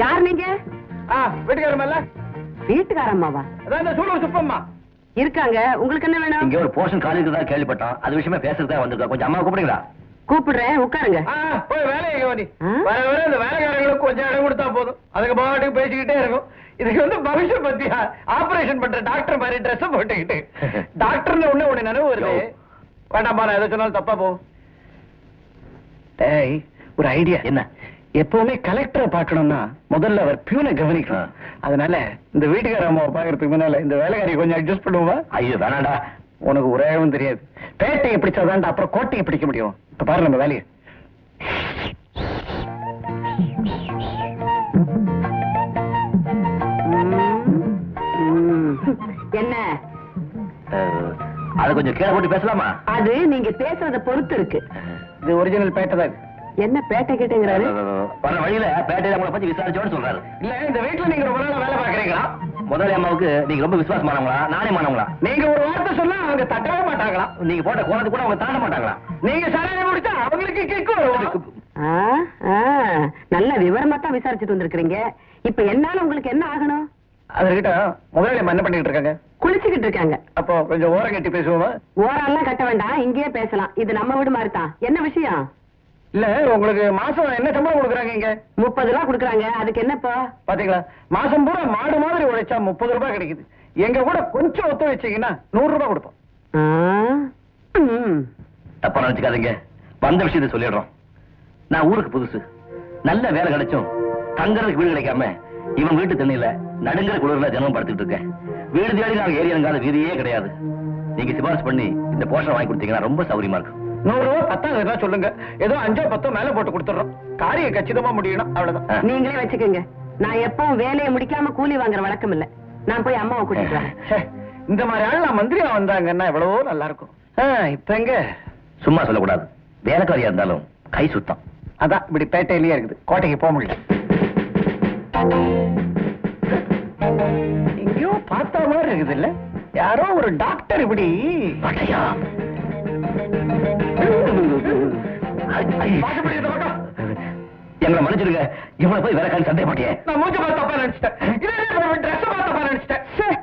யார் நீங்க? வீட்டுக்காரம்மா. வீட்டுக்காரம்மாவா? அதான் சூழல் சுப்பம்மா இருக்காங்க. உங்களுக்கு என்ன வேணும்? இங்க ஒரு போர்ஷன் காலேஜ் தான் கேள்விப்பட்டோம். அது விஷயமா பேசுறதுக்கு வந்திருக்கோம். கொஞ்சம் அம்மா கூப்பிடுங்களா? கூப்பிடுறேன், உட்காருங்க. போய் வேலையை கவனி. வர வர இந்த வேலைக்காரங்களுக்கு கொஞ்சம் இடம் கொடுத்தா போதும். அதுக்கு பாட்டுக்கு பேசிக்கிட்டே இருக்கும். இதுக்கு வந்து பவிஷ்யம் பத்தியா ஆபரேஷன் பண்ற டாக்டர் மாதிரி ட்ரெஸ் போட்டுக்கிட்டு டாக்டர்னு உன்னை நினைவு வருது. வேண்டாம்பா, நான் எதை சொன்னாலும் தப்பா போ. ஒரு ஐடியா என்ன? எப்பவுமே கலெக்டரை பார்க்கணும்னா முதல்ல அவர் பியூனை கவனிக்கணும். அதனால இந்த வீட்டுக்கார அம்மாவை பாக்குறதுக்கு முன்னால இந்த வேலைக்காரியை கொஞ்சம் அட்ஜஸ்ட் பண்ணுவா. ஐயோ வேணாடா, உனக்கு உரையாகவும் தெரியாது. பேட்டையை பிடிச்சாதான் அப்புறம் கோட்டையை பிடிக்க முடியும். இப்ப பாரு நம்ம வேலையை. என்ன அதை கொஞ்சம் கீழே போட்டு பேசலாமா? அது நீங்க பேசுறத பொறுத்து இருக்கு. இது ஒரிஜினல் பேட்டை தான். என்ன பேட்டை கேட்டுங்கிறாரு? வர வழியில பேட்டையில உங்களை பத்தி விசாரிச்சோன்னு சொல்றாரு. இல்ல இந்த வீட்டுல நீங்க ரொம்ப நாளா வேலை பாக்குறீங்களா? முதலாளி அம்மாவுக்கு நீங்க ரொம்ப விசுவாசமானவங்களா நாணயமானவங்களா? நீங்க ஒரு வார்த்தை சொன்னா அவங்க தட்டவே மாட்டாங்களா? நீங்க போட்ட கோலத்து கூட அவங்க தாண்ட மாட்டாங்களா? நீங்க சரணை முடிச்சா அவங்களுக்கு கிக்கு வரும். நல்ல விவரமா தான் விசாரிச்சுட்டு வந்திருக்கீங்க. இப்ப என்னால உங்களுக்கு என்ன ஆகணும்? அதற்கிட்ட முதலாளி என்ன பண்ணிட்டு இருக்காங்க? குளிச்சுக்கிட்டு இருக்காங்க. அப்போ கொஞ்சம் ஓரம் கட்டி பேசுவோமா? ஓரெல்லாம் கட்ட வேண்டாம், இங்கேயே பேசலாம். இது நம்ம வீடு மாதிரி தான். என்ன விஷயம்? இல்ல உங்களுக்கு மாசம் என்ன சம்பளம் கொடுக்குறாங்க? இங்க 30 ரூபா கொடுக்குறாங்க. அதுக்கு என்னப்பா? பாத்தீங்களா, மாசம் பூரா மாடு மாதிரி உழைச்சா 30 ரூபாய் கிடைக்குது. எங்க கூட கொஞ்சம் ஒத்து வச்சீங்கன்னா 100 ரூபாய் கொடுப்போம். தப்பா நினைச்சுக்காதீங்க, வந்த விஷயத்தை சொல்லிடுறோம். நான் ஊருக்கு புதுசு. நல்ல வேலை கிடைச்சும் தங்கறதுக்கு வீடு கிடைக்காம இவன் வீட்டு தண்ணியில நடுங்கிற குளிர்ல ஜனம் படுத்துட்டு இருக்கேன். வீடு தேடி நாங்க ஏரியாங்காத வீதியே கிடையாது. நீங்க சிபாரிசு பண்ணி இந்த போஷன் வாங்கி கொடுத்தீங்கன்னா ரொம்ப சௌரியமா இருக்கும். 100 ரூபாய் 10,000 சொல்லுங்க, ஏதோ 5 10 மேல போட்டு கொடுத்துறோம். காரியம் கச்சிதமா முடியணும், அவ்வளவுதான். நீங்களே வச்சுக்கோங்க. நான் எப்பவும் வேலையை முடிக்காம கூலி வாங்குற வழக்கம் இல்ல. நான் போய் அம்மாவை கூட்டிட்டு வரேன். இந்த மாதிரி ஆள் நான் மந்திரியா வந்தாங்கன்னா எவ்வளவோ நல்லா இருக்கும். இப்ப எங்க? சும்மா சொல்லக்கூடாது, வேலைக்காரியா இருந்தாலும் கை சுத்தம். அதான் இப்படி பேட்டையிலேயே இருக்குது, கோட்டைக்கு போக முடியல. எங்கேயோ பார்த்த மாதிரி இருக்குது இல்ல? யாரோ ஒரு டாக்டர் இப்படி எங்களை மன்னிச்சிருங்க. இவ்வளவு போய் வேற கால் சந்தேக மாட்டேன். நான் மூஞ்ச பார்த்து தப்பா நினைச்சிட்டேன். ட்ரெஸ் பார்த்து தப்பா நினைச்சிட்டேன்.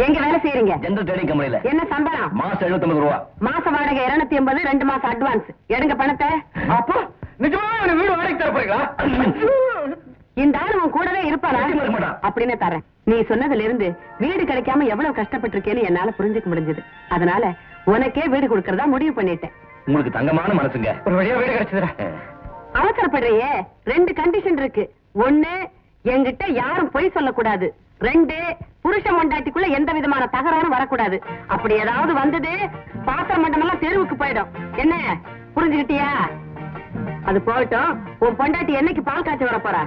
எங்க வேலை செய்யறீங்க? ஜெனரல் ட்ரேடிங் கம்பெனில. என்ன சம்பளம்? மாசம் 79 ரூபா. மாச வாடகை 280, 2 மாசம் அட்வான்ஸ். எடுங்க பணத்தை. அப்போ நிஜமா வீடு வாடகை தர போறீங்களா? இந்த ஆள் உன் கூடவே இருப்பாரா? அப்படின்னு தரேன். நீ சொன்னதுல இருந்து வீடு கிடைக்காம எவ்வளவு கஷ்டப்பட்டு இருக்கேன்னு என்னால புரிஞ்சுக்க முடிஞ்சது. அதனால உனக்கே வீடு கொடுக்கறதா முடிவு பண்ணிட்டேன். உங்களுக்கு தங்கமான மனசுங்க. ஒரு வழியா வீடு கிடைச்சதுடா. அவசரப்படுறியே? 2 கண்டிஷன் இருக்கு. 1, என்கிட்ட யாரும் பொய் சொல்லக்கூடாது. 2, புருஷ மண்டாட்டிக்குள்ள எந்த விதமான தகராறும் வரக்கூடாது. அப்படி ஏதாவது வந்தது பாத்திர மண்டம் எல்லாம் தெருவுக்கு போயிடும். என்ன புரிஞ்சுக்கிட்டியா? அது போகட்டும். உன் பொண்டாட்டி என்னைக்கு பால் காய்ச்ச வர போறா?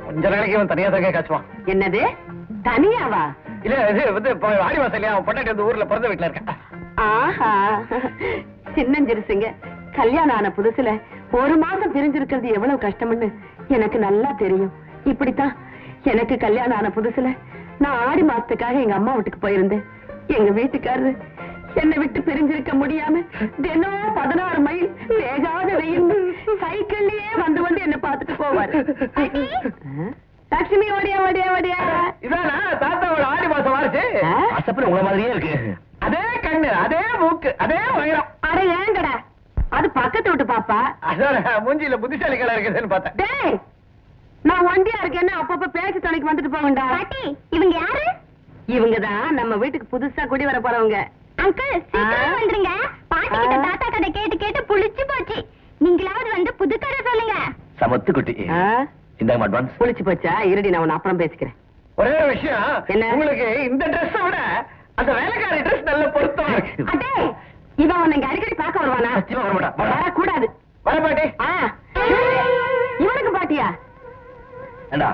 கொஞ்ச நாளைக்கு அவன் தனியா தான் காய்ச்சுவான். என்னது தனியாவா? இல்ல இது வந்து ஆடிவாசல்லையா அவன் பொண்டாட்டி வந்து ஊர்ல பிறந்த வீட்டுல இருக்க. ஆஹா, சின்னஞ்சிருசுங்க. கல்யாணம் ஆன புதுசுல 1 மாசம் பிரிஞ்சிருக்கிறது எவ்வளவு கஷ்டம்னு எனக்கு நல்லா தெரியும். இப்படித்தான் எனக்கு கல்யாணம் ஆன புதுசுல நான் ஆடி மாசத்துக்காக எங்க அம்மா வீட்டுக்கு போயிருந்தேன். எங்க வீட்டுக்காரரு என்னை விட்டு பிரிஞ்சிருக்க முடியாம தினம் 16 மைல் வேகாத வெயில் சைக்கிள்லயே வந்து என்ன பார்த்துட்டு போவாரு. லட்சுமி ஓடியா ஓடியா ஓடியா. இதானா தாத்தாவோட ஆடி மாசம் வாரிச்சு? அசப்புல உங்களை மாதிரியே இருக்கு. அதே கண்ணு, அதே மூக்கு, அதே உயரம். அட ஏங்கடா, அது பக்கத்து விட்டு பாப்பா. அதான் மூஞ்சியில புத்திசாலிகளா இருக்குதுன்னு பார்த்தேன். நான் ஒண்டியா இருக்கேன்னு அப்பப்ப பேச்சு துணைக்கு வந்துட்டு போகண்டா. இவங்க யாரு? இவங்கதான் நம்ம வீட்டுக்கு புதுசா குடி வர போறவங்க. அங்கிள் சீக்கிரம் வந்துருங்க. பாட்டி கிட்ட தாத்தா கதை கேட்டு கேட்டு புளிச்சு போச்சு. நீங்களாவது வந்து புது கதை சொல்லுங்க. சமத்து குட்டி. இந்த அட்வான்ஸ் புளிச்சு போச்சா? இருடி, நான் உன்னை அப்புறம் பேசிக்கிறேன். ஒரே விஷயம் என்ன, உங்களுக்கு இந்த ட்ரெஸ் விட அந்த வேலைக்காரி ட்ரெஸ் நல்ல பொருத்தம். அடே, இவன் உன்னை இங்க அடிக்கடி பார்க்க வருவானா? வரக்கூடாது. வர பாட்டி. இவனுக்கு பாட்டியா? ஏண்டா,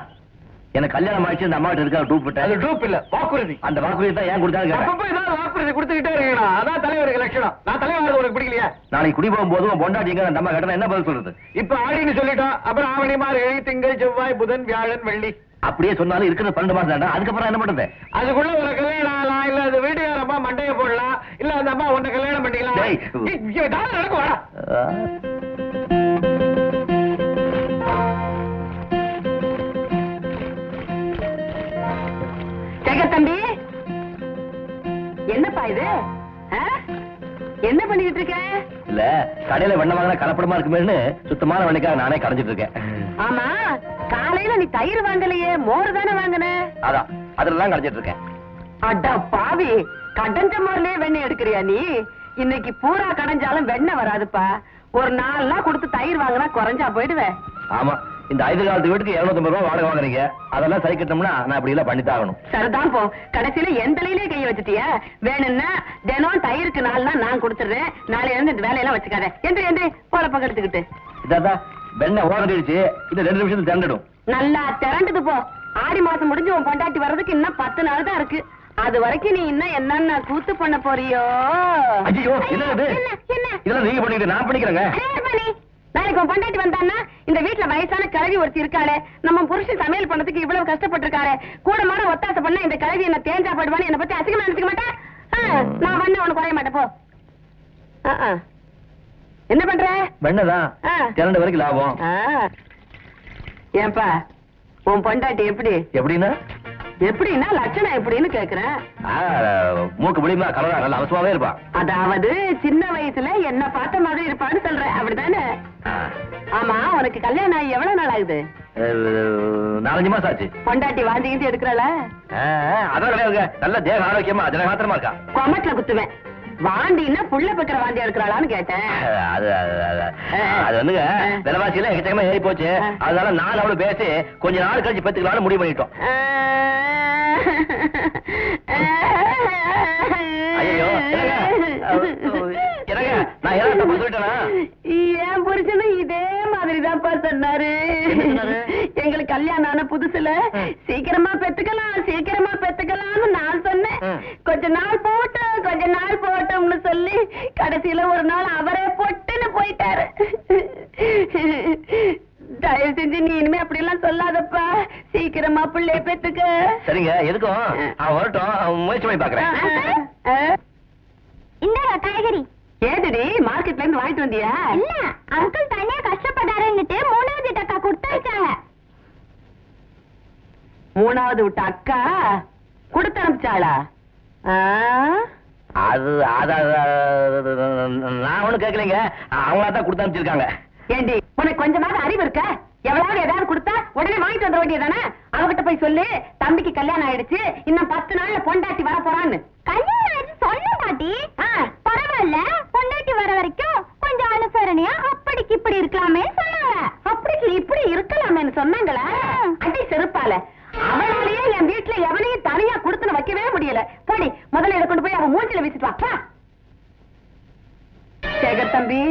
எனக்கு கல்யாணம் ஆயிடுச்சு, இந்த அம்மா இருக்கா டூப் விட்ட. அது டூப் இல்ல, வாக்குறுதி. அந்த வாக்குறுதி தான் ஏன் கொடுத்தாங்க? அப்பப்ப ஏதாவது வாக்குறுதி கொடுத்துக்கிட்டே இருக்கணும். அதான் தலைவருக்கு லட்சணம். நான் தலைவர் உனக்கு பிடிக்கலையா? நாளைக்கு குடி போகும்போது பொண்டாட்டிங்க அந்த அம்மா கேட்டா என்ன பதில் சொல்றது? இப்ப ஆடின்னு சொல்லிட்டோம். அப்புறம் ஆவணி, மார்கழி, திங்கள், செவ்வாய், புதன், வியாழன், வெள்ளி. அப்படியே சொன்னாலும் இருக்கிற 12 மாசம் தாண்டா. அதுக்கப்புறம் என்ன பண்றது? அதுக்குள்ள ஒரு கல்யாணம் ஆகலாம், இல்ல அது வீட்டுக்காரம்மா மண்டைய போடலாம், இல்ல அந்த அம்மா உன்னை கல்யாணம் பண்ணிக்கலாம். நடக்குவாடா. என்னப்பா இது? என்ன பண்ணிக்கிட்டு இருக்க? இல்ல கடையில வெண்ணெய் வாங்கினா கலப்படமா இருக்குமேன்னு சுத்தமான வெண்ணைக்காக நானே கடைஞ்சிட்டு இருக்கேன். ஆமா, காலையில நீ தயிர் வாங்கலையே, மோர் தானே வாங்கின? அதான் அதுலதான் கடைஞ்சிட்டு இருக்கேன். அடா பாவி, கடஞ்ச மோர்லயே வெண்ணெய் எடுக்கிறியா நீ? இன்னைக்கு பூரா கடைஞ்சாலும் வெண்ணெய் வராதுப்பா. ஒரு 4 நாள் கொடுத்து தயிர் வாங்கினா குறைஞ்சா போயிடுவேன். ஆமா, இந்த 5 காலத்து வீட்டுக்கு 750 ரூபாய் வாடகை வாங்குறீங்க. அதெல்லாம் சரி கட்டணும்னா நான் இப்படி எல்லாம் பண்ணித்தாகணும். சரிதான் போ. கடைசியில எந்தலையிலே கைய வச்சுட்டியா? வேணும்னா தினம் தயிருக்கு 4 நாள் நான் கொடுத்துடுறேன். நாளையில இருந்து இந்த வேலையெல்லாம் வச்சுக்காத. என்று போல பக்கத்துக்கிட்டு இதான் வெண்ணெய் ஓடிடுச்சு. இது 2 நிமிஷத்துல திரண்டுடும். நல்லா திரண்டுது போ. ஆடி மாசம் முடிஞ்சு உன் பொண்டாட்டி வர்றதுக்கு இன்னும் 10 நாள் தான் இருக்கு. அது வரைக்கும் நீ இன்னும் என்னென்ன கூத்து பண்ண போறியோ? ஐயோ, என்ன இதெல்லாம் நீங்க பண்ணிட்டு நான் பண்ணிக்கிறேங்க. நாளைக்கு உன் பொண்டாட்டி வந்தான்னா இந்த வீட்டுல வயசான கிழவி ஒருத்தி இருக்காளே, நம்ம புருஷன் சமையல் பண்ணதுக்கு இவ்வளவு கஷ்டப்பட்டு இருக்காரு, கூட மாட ஒத்தாசை பண்ண இந்த கிழவி என்ன தேஞ்சா போடுவான்னு என்ன பத்தி அசிங்கமா நினைச்சுக்க மாட்டேன். நான் பண்ண உனக்கு குறைய மாட்டேன் போ. என்ன பண்ற? வெண்ணதான் 2 வரைக்கும் லாபம். ஏன்பா உன் பொண்டாட்டி எப்படின்னா லட்சணம் எப்படின்னு கேக்குறேன். மூக்கு முடியுமா கலரா நல்ல அவசரமாவே இருப்பா. அதாவது சின்ன வயசுல என்ன பார்த்த மாதிரி இருப்பான்னு சொல்றேன், அப்படித்தானே? ஆமா, உனக்கு கல்யாணம் ஆகி எவ்வளவு நாள் ஆகுது? 4-5 மாசம் ஆச்சு. பொண்டாட்டி வாந்திக்கிட்டு எடுக்கிறாள? அதான் கிடையாது, நல்ல தேக ஆரோக்கியமா ஜனகாத்திரமா இருக்கா. கொமட்டில குத்துவேன். வாண்டின்னா புள்ள பக்கிற வாந்தி எடுக்கிறாளான்னு கேட்டேன். அது வந்துங்க விலைவாசி எல்லாம் எக்கச்சக்கமா ஏறி போச்சு. அதனால நான் அவளு பேசி கொஞ்ச நாள் கழிச்சு பெத்துக்கலாம்னு முடிவு பண்ணிட்டோம். ஐயோ, நான் ஏதாவது சொல்லிட்டேனா? என் புருஷனும் இதே மாதிரிதான்ப்பா சொன்னாரு. எங்களுக்கு கல்யாணம் ஆன புதுசுல சீக்கிரமா பெத்துக்கலாம்னு நான் சொன்னேன். கொஞ்ச நாள் போட்டோம்னு சொல்லி கடைசியில ஒரு நாள் அவரே பொட்டுன்னு போயிட்டாரு. தயவு செஞ்சு நீ இனிமே அப்படி எல்லாம் சொல்லாதப்பா. சீக்கிரமா பிள்ளைய பெத்துக்க. சரிங்க, எதுக்கும் அவன் வரட்டும், முயற்சி பண்ணி பாக்குறேன். இந்த காய்கறி ஏதுடி மார்க்கெட்ல இருந்து வாங்கிட்டு வந்தியா? இல்ல, அங்கிள் தனியா கஷ்டப்படாருன்னுட்டு 3வது அக்கா கொடுத்து வச்சாங்க. 3வது விட்ட அக்கா கொடுத்து அனுப்பிச்சாளா? அது நான் ஒண்ணும் கேட்கலைங்க, அவங்களா தான் கொடுத்து அனுப்பிச்சிருக்காங்க. ஏண்டி உனக்கு கொஞ்சமாவது அறிவு இருக்க? எவ்வளவு ஏதாவது கொடுத்தா உடனே வாங்கிட்டு வந்த வேண்டியதானே? அவகிட்ட போய் சொல்லு, தம்பிக்கு கல்யாணம் ஆயிடுச்சு, இன்னும் 10 நாள்ல பொண்டாட்டி வர போறான்னு. கல்யாணம் ஆயிடுச்சு சொன்ன பாட்டி. பரவாயில்ல, பொண்டாட்டி வர வரைக்கும் கொஞ்சம் அனுசரணையா அப்படிக்கு இப்படி இருக்கலாமே சொன்னாங்க. அப்படிக்கு இப்படி இருக்கலாமேன்னு சொன்னாங்களா? அடி செருப்பால. அவளாலேயே என் வீட்டுல எவனையும் தனியா கொடுத்துன்னு வைக்கவே முடியல. போடி, முதல்ல இதை கொண்டு போய் அவன் மூஞ்சில வீசிட்டு வா. சேகர் தம்பி,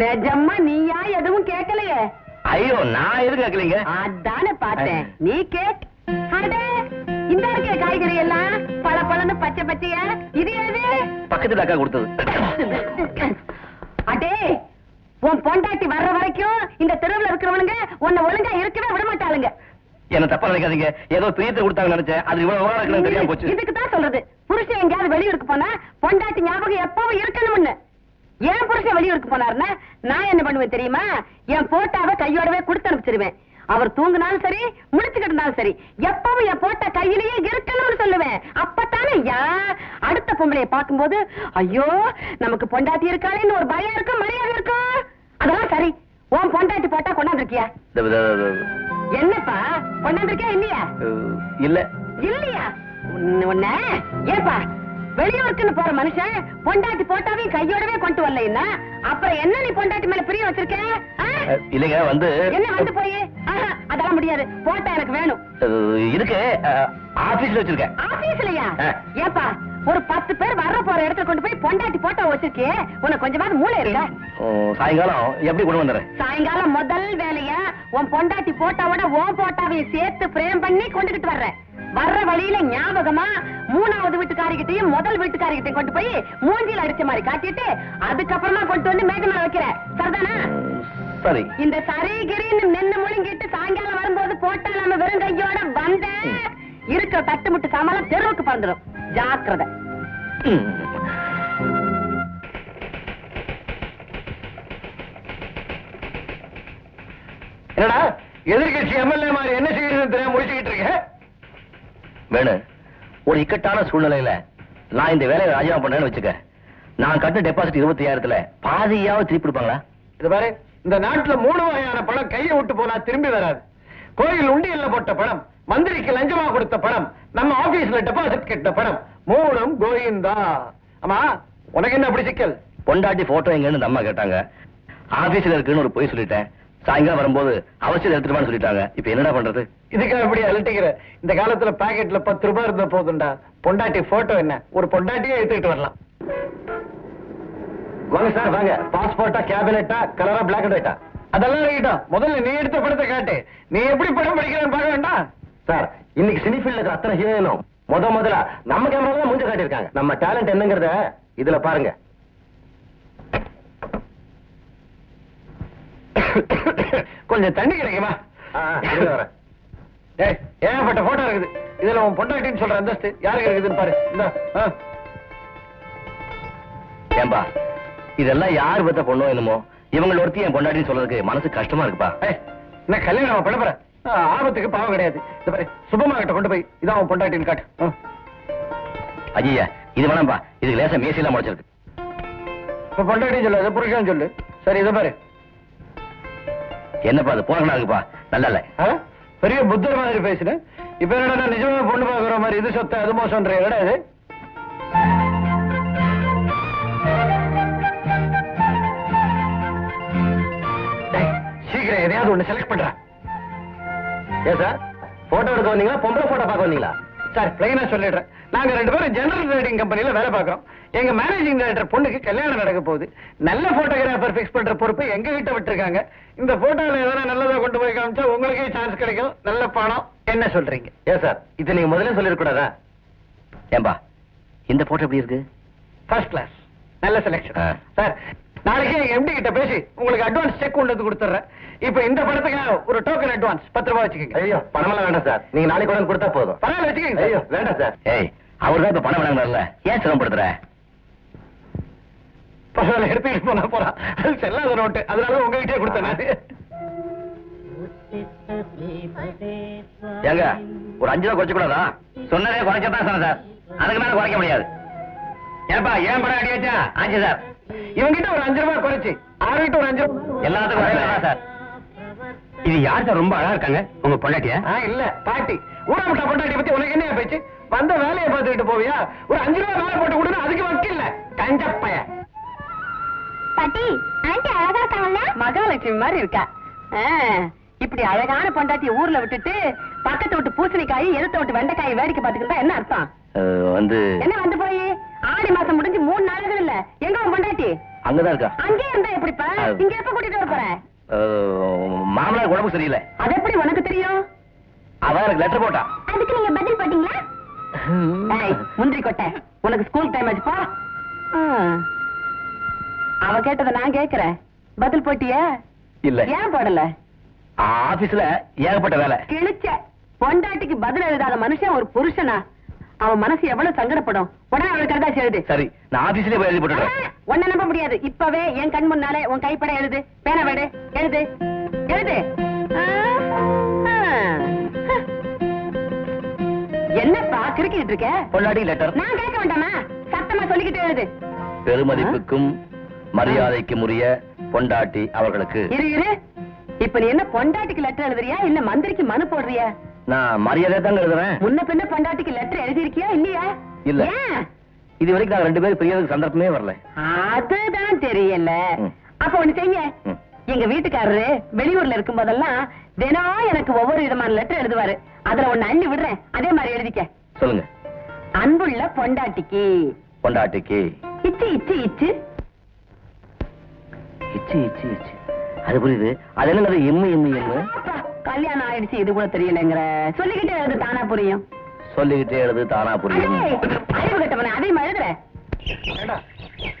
நிஜமா நீயா எதுவும் கேட்கலையே? ஐயோ, நான் எதுவும் கேட்கலீங்க. அதானே பார்த்தேன், நீ கேட். இந்த இருக்க காய்கறி எல்லாம் பழன்னு பச்சை பச்சையா, இது எது? பக்கத்துல அக்கா கொடுத்தது. அடே, உன் பொண்டாட்டி வர்ற வரைக்கும் இந்த தெருவுல இருக்கிறவனுங்க உன்னை ஒழுங்கா இருக்கவே விட மாட்டாளுங்க. என்ன தப்பா நினைக்காதீங்க, ஏதோ பிரியத்தை கொடுத்தாங்க நினைச்சேன். அது இவ்வளவு தெரியாம போச்சு. இதுக்கு தான் சொல்றது, புருஷன் எங்கேயாவது வெளியூருக்கு போனா பொண்டாட்டி ஞாபகம் எப்பவும் இருக்கணும்னு. என் புருஷன் வெளியூருக்கு போனாருன்னா நான் என்ன பண்ணுவேன் தெரியுமா? என் போட்டாவை கையோடவே கொடுத்து அனுப்பிச்சிருவேன். அவர் தூங்கினாலும் சரி, முடிச்சுக்கிட்டு இருந்தாலும் சரி, எப்பவும் என் போட்டா கையிலேயே இருக்கணும்னு சொல்லுவேன். அப்பத்தானே அடுத்த பொம்பளைய பார்க்கும்போது ஐயோ நமக்கு பொண்டாட்டி இருக்காளேன்னு ஒரு பயம் இருக்கும், மரியாதை இருக்கும். அதெல்லாம் சரி, உன் பொண்டாட்டி போட்டா கொண்டாந்துருக்கியா? என்னப்பா கொண்டாந்துருக்கியா இல்லையா? இல்லையா? உன்ன ஏப்பா வெளியூருக்குன்னு போற மனுஷன் பொண்டாட்டி போட்டாவையும் கையோடவே கொண்டு வரலைன்னா அப்புறம் என்ன நீ பொண்டாட்டி மேல பிரியம் வச்சிருக்க? இல்லைங்க, என்ன வந்து போய் அதெல்லாம் முடியாது, போட்டா எனக்கு வேணும். இருக்கு, ஆபீஸ்ல வச்சிருக்கேன். ஆபீஸ்லயா? ஏப்பா ஒரு 10 பேர் வர போற இடத்துல கொண்டு போய் பொண்டாட்டி போட்டா வச்சிருக்கே, உனக்கு கொஞ்சமாவது மூளை இருக்கா? சாயங்காலம் எப்படி கொண்டு வந்துடுறேன்? சாயங்காலம் முதல் வேலையா உன் பொண்டாட்டி போட்டாவோட உன் போட்டாவையும் சேர்த்து பிரேம் பண்ணி கொண்டுகிட்டு வர்றேன். வர்ற வழியில ஞாபகமா 3வது வீட்டுக்காரிகிட்டையும் முதல் வீட்டுக்காரிகிட்டையும் கொண்டு போய் மூஞ்சில அடிச்ச மாதிரி காட்டிட்டு அதுக்கப்புறமா கொண்டு வந்து மேஜை மேல வைக்கிற. சரிதானா? சரி. இந்த சரிகிரின்னு நின்னு முழுங்கிட்டு சாயங்காலம் வரும்போது போட்டா நம்ம வெறும் கையோட வந்த இருக்க தட்டுமுட்டு சாமான் தெருவுக்கு பறந்துடும். ஜாக்கிரதை. என்னடா எதிர்கட்சி எம்எல்ஏ மாதிரி என்ன செய்யறதுன்னு தெரியாம முடிச்சுக்கிட்டு இருக்க? வேணு, ஒரு இக்கட்டான சூழ்நிலையில நான் இந்த வேலையை ராஜினாமா பண்றேன்னு வச்சுக்க, நான் கட்ட டெபாசிட் 25,000த்துல பாதியாவது திருப்பி கொடுப்பாங்களா? இது பாரு, இந்த நாட்டுல 3 வகையான பணம் கையை விட்டு போனா திரும்பி வராது. கோயில் உண்டியல்ல போட்ட பணம், மந்திரிக்கு லஞ்சமா கொடுத்த பணம், நம்ம ஆபீஸ்ல டெபாசிட் கட்ட பணம், 3ம் கோயிந்தா. ஆமா, உனக்கு என்ன அப்படி சிக்கல்? பொண்டாட்டி போட்டோ எங்கன்னு இந்த அம்மா கேட்டாங்க. ஆபீஸ்ல இருக்குன்னு ஒரு பொய் சொல்லிட்டேன். சாயங்காலம் வரும்போது அவசியம் எடுத்துட்டு சொல்லிட்டாங்க. இப்ப என்னடா பண்றது? இதுக்காக எப்படி அலட்டிக்கிற? இந்த காலத்துல பாக்கெட்ல 10 ரூபாய் இருந்தா போதும்டா. பொண்டாட்டி போட்டோ என்ன, ஒரு பொண்டாட்டியே எடுத்துக்கிட்டு வரலாம். வாங்க சார் வாங்க. பாஸ்போர்ட்டா, கேபினட்டா, கலரா, பிளாக் அண்ட் ஒயிட்டா? அதெல்லாம் இருக்கட்டும், முதல்ல நீ எடுத்த படத்தை காட்டு. நீ எப்படி படம் படிக்கிறேன்னு பார்க்க வேண்டாம்? சார், இன்னைக்கு சினிஃபீல்ட்ல இருக்கிற அத்தனை ஹீரோயினும் முதல்ல நம்ம கேமரா தான் மூஞ்ச காட்டியிருக்காங்க. நம்ம டேலண்ட் என்னங்கறத இதுல பாருங்க. கொஞ்சம் தண்ணி கிடைக்குமா? ஏகப்பட்ட போட்டோ இருக்குது. இதுல உன் பொண்டாட்டின்னு சொல்ற அந்தஸ்து யாருக்கு இருக்குதுன்னு பாரு. ஏன்பா, இதெல்லாம் யார் பத்த பொண்ணோ என்னமோ, இவங்க ஒருத்தி என் பொண்டாட்டின்னு சொல்றதுக்கு மனசு கஷ்டமா இருக்குப்பா. என்ன கல்யாணம் பண்ண போறேன்? ஆபத்துக்கு பாவம் கிடையாது. இந்த பாரு, சுபமா கிட்ட கொண்டு போய் இதான் உன் பொண்டாட்டின்னு காட்டு. ஐயா, இது வேணாம்பா, இதுக்கு லேசா மேசியெல்லாம் முடிச்சிருக்கு. இப்ப பொண்டாட்டின்னு சொல்லு, அது புருஷன் சொல்லு. சரி, இதை பாரு. என்னப்பா அது போனா இருக்குப்பா, நல்லா இல்ல. பெரிய புத்தர் மாதிரி பேசுறேன். இப்ப என்னடா நிஜமா பொண்ணு பாக்குற மாதிரி இது சொத்த அது மோசம்ன்ற என்னடா இது? சீக்கிரம் எதையாவது ஒண்ணு செலக்ட் பண்ற. ஏன் சார், போட்டோ எடுக்க வந்தீங்களா, பொம்பளை போட்டோ பார்க்க வந்தீங்களா? சார், பிளைனா சொல்லிடுறேன். நாங்க 2 பேரும் ஜெனரல் ட்ரேடிங் கம்பெனில வேலை பார்க்கறோம். எங்க மேனேஜிங் டைரக்டர் பொண்ணுக்கு கல்யாணம் நடக்க போகுது. நல்ல போட்டோகிராஃபர் ஃபிக்ஸ் பண்ற பொறுப்பு எங்க கிட்ட விட்டுருக்காங்க. இந்த போட்டோல எதனா நல்லதா கொண்டு போய் காமிச்சா உங்களுக்கே சான்ஸ் கிடைக்கும், நல்ல பணம். என்ன சொல்றீங்க? ஏன் சார், இது நீங்க முதல்ல சொல்லிருக்கூடாதா? ஏன்பா, இந்த போட்டோ எப்படி இருக்கு? ஃபர்ஸ்ட் கிளாஸ், நல்ல செலக்ஷன். சார், நாளைக்கு எங்க எம்டி கிட்ட பேசி உங்களுக்கு அட்வான்ஸ் செக் கொண்டு வந்து கொடுத்துறேன். இப்ப இந்த படத்துக்கு ஒரு டோக்கன் அட்வான்ஸ் 10 ரூபாய் வச்சுக்கோங்க. ஐயோ, பணமெல்லாம் வேண்டாம் சார், நீங்க நாளைக்கு கூட கொடுத்தா போதும். பரவாயில்ல, வச்சுக்கோங்க. ஐயோ வேண்டாம் சார். ஏய், அவர் தான் இப்ப பணம் வேணாங்கல்ல, ஏன் சிரமப்படுத்துற? பரவாயில்ல, எடுத்துக்கிட்டு போனா போறான். அது செல்லாத நோட்டு, அதனால உங்ககிட்டே கொடுத்தேன். ஏங்க, ஒரு 5 ரூபா குறைச்சு கூடாதா? சொன்னதே குறைக்கத்தான் சொன்ன சார், அதுக்கு மேல குறைக்க முடியாது. ஏன்பா, ஏன் படம் அடி வச்சா? 5 சார். இவங்கிட்ட ஒரு 5 ரூபாய் குறைச்சு, ஆறுகிட்ட ஒரு 5 ரூபாய். எல்லாத்துக்கும் சார். இது யார் சார் ரொம்ப அழகா இருக்காங்க, உங்க பொண்டாட்டியா? இல்ல, பாட்டி. ஊராமட்டா பொண்டாட்டி பத்தி உனக்கு என்ன பேச்சு? வந்த வேலையை பார்த்துக்கிட்டு போவியா? ஒரு 5 ரூபாய் வேலை போட்டு கொடுங்க, அதுக்கு வக்கு இல்ல. கஞ்சப்பைய. பாட்டி, ஆண்டி அழகா இருக்காங்கல்ல? மகாலட்சுமி மாதிரி இருக்கா. இப்படி அழகான பொண்டாட்டிய ஊர்ல விட்டுட்டு பக்கத்து விட்டு பூசணிக்காய், எதிர்த்த விட்டு வெண்டைக்காய் வேடிக்கை பார்த்துக்கிட்டா என்ன அர்த்தம்? என்ன வந்து போய் ஆடி மாசம் முடிஞ்சு 3 நாளுகள் இல்ல. எங்க உன் பொண்டாட்டி? அங்கதான் இருக்கா. அங்கே இருந்தா எப்படிப்பா? இங்க எப்ப கூட்டிட்டு வர போற? மாமனார் உடம்பு சரியில்லை. அது எப்படி உனக்கு தெரியும்? அவன் எனக்கு லெட்டர் போட்டா. அதுக்கு நீங்க பதில் போட்டீங்களா? முந்திரி கொட்டை, உனக்கு ஸ்கூல் டைம் ஆச்சுப்பா. அவ கேட்டத நான் கேக்குறேன், பதில் போட்டியா? இல்ல. ஏன் போடல? ஆபீஸ்ல ஏகப்பட்ட வேலை. கிழிச்ச பொண்டாட்டிக்கு பதில் எழுதாத மனுஷன் ஒரு புருஷனா? அவன் மனசு எவ்வளவு சங்கடப்படும். உடனே அவளுக்கு கருதாச்சு எழுது. சரி, நான் ஆபீஸ்லயே போய் எழுதி போட்டுறேன். உன்னை நம்ப முடியாது. இப்பவே என் கண் முன்னாலே உன் கைப்பட எழுது. பேனா வேடு, எழுது எழுது. என்னப்பா கிறுக்கிட்டு இருக்க? பொண்டாட்டி லெட்டர். நான் கேட்க வேண்டாமா? சத்தமா சொல்லிக்கிட்டு எழுது. பெருமதிப்புக்கும் மரியாதைக்கும் உரிய பொண்டாட்டி அவர்களுக்கு. இரு, இப்ப நீ என்ன பொண்டாட்டிக்கு லெட்டர் எழுதுறியா இல்ல மந்திரிக்கு மனு போடுறியா? நான் மரியாதை தான் எழுதுறேன். முன்ன பின்ன பொண்டாட்டிக்கு லெட்டர் எழுதிருக்கியா இல்லையா? இல்ல. இது வரைக்கும் நாங்க 2 பேரும் பிரியறதுக்கு சந்தர்ப்பமே வரல. அதுதான் தெரியல. அப்ப ஒண்ணு செய்யுங்க, எங்க வீட்டுக்காரரு வெளியூர்ல இருக்கும் போதெல்லாம் தினம் எனக்கு ஒவ்வொரு விதமான லெட்டர் எழுதுவாரு. அதுல ஒண்ணு அள்ளி விடுறேன், அதே மாதிரி எழுதிக்க. சொல்லுங்க. அன்புள்ள பொண்டாட்டிக்கு. பொண்டாட்டிக்கு இச்சு இச்சு இச்சு இச்சு இச்சு இச்சு. அது புரியுது. அது என்னது? M M M. கல்யாணம் ஆயிடுச்சு, இது கூட தெரியலங்கிற. சொல்லிக்கிட்டே எழுது, தானா புரியும். சொல்லிக்கிட்டே எழுது, தானா புரியும். அறிவு கட்டவன அதையும் எழுதுற.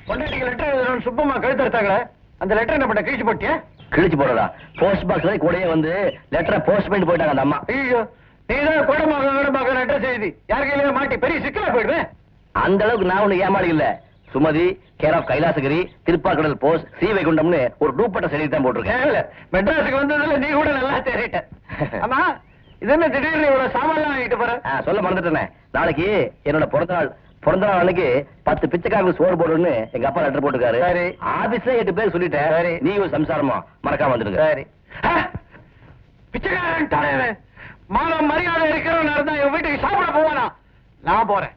பொண்டாட்டிக்கு லெட்டர் எழுதணும்னு சுப்பமா கழுத்தெடுத்தாங்களே, அந்த லெட்டர் என்ன பண்ண? கிழிச்சு போட்டியா? கிழிச்சு போடுறதா? போஸ்ட் பாக்ஸ்ல கூடயே வந்து லெட்டரை போஸ்ட் பண்ணிட்டு போயிட்டாங்க அந்த அம்மா. ஐயோ, நீதான் கோடமாக லெட்டர் செய்தி யார் கையில மாட்டி பெரிய சிக்கலா போயிடுவேன். அந்த அளவுக்கு நான் ஒண்ணு ஏமாளி இல்ல. Sumathi, care of Kailasagiri, Thiruppakadal post, Sri வைகுண்டம்னு ஒரு டூப்பட்ட செய்தி தான் போட்டிருக்கேன். மெட்ராஸுக்கு வந்ததுல நீ கூட நல்லா தேறிட்ட. ஆமா, இது என்ன திடீர்னு இவ்வளவு சாமான்லாம் வாங்கிட்டு போற? சொல்ல மறந்துட்டேனே, நாளைக்கு என்னோட பிறந்த நாள் பிறந்த நாள் அன்னைக்கு 10 பிச்சைக்காரங்களுக்கு சோறு போடுன்னு எங்க அப்பா லெட்டர் போட்டுக்காரு. சரி. ஆபீஸ்ல 8 பேர் சொல்லிட்டேன். சரி. நீ ஒரு சம்சாரமா மறக்காம வந்துடுங்க. சரி. பிச்சைக்காரன் மானம் மரியாதை இருக்கிறவனா இருந்தா என் வீட்டுக்கு சாப்பிட போவானா? நான் போறேன்.